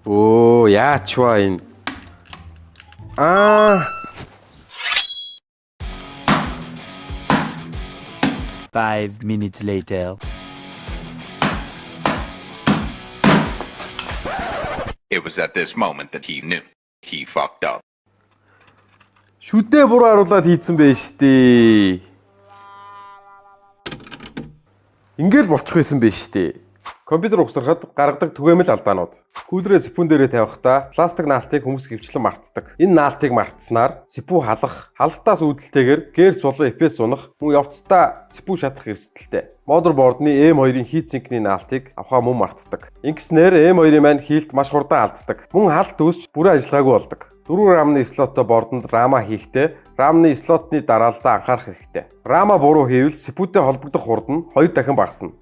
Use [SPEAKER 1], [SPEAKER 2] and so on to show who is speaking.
[SPEAKER 1] Оо, яач вэ энэ?
[SPEAKER 2] 5 minutes later.
[SPEAKER 3] It was at this moment that he knew. He fucked up.
[SPEAKER 1] Шүдээ буруу харуулад хийцэн байж штэ. Ингээл болчих байсан байж штэ. Компьютер угсрахад гаргадаг түгээмэл алдаанууд. Кулерээ сипүүн дээрээ тавихдаа пластик наалтыг хүмүүс хөвчлэн мартдаг. Энэ наалтыг мартснаар сипүү халахтаас үүдэлтэйгээр гэрц болон эфес унах, мөн явцдаа сипүү шатах эрсдэлтэй. Motherboard-ны M2-ийн heat-sink-ний наалтыг авахаа мөн мартдаг. Ингэснээр M2-ийн маань хийлт маш хурдан алддаг. Мөн халт үүсч бүрэн ажиллагаагүй болдог. 4 RAM-ны слоттой бордонд рама хийхдээ RAM-ны слотны дараалалдаа анхаарах хэрэгтэй. Рама буруу хийвэл сипүүтэй холбогдох хурд нь 2 дахин багасна.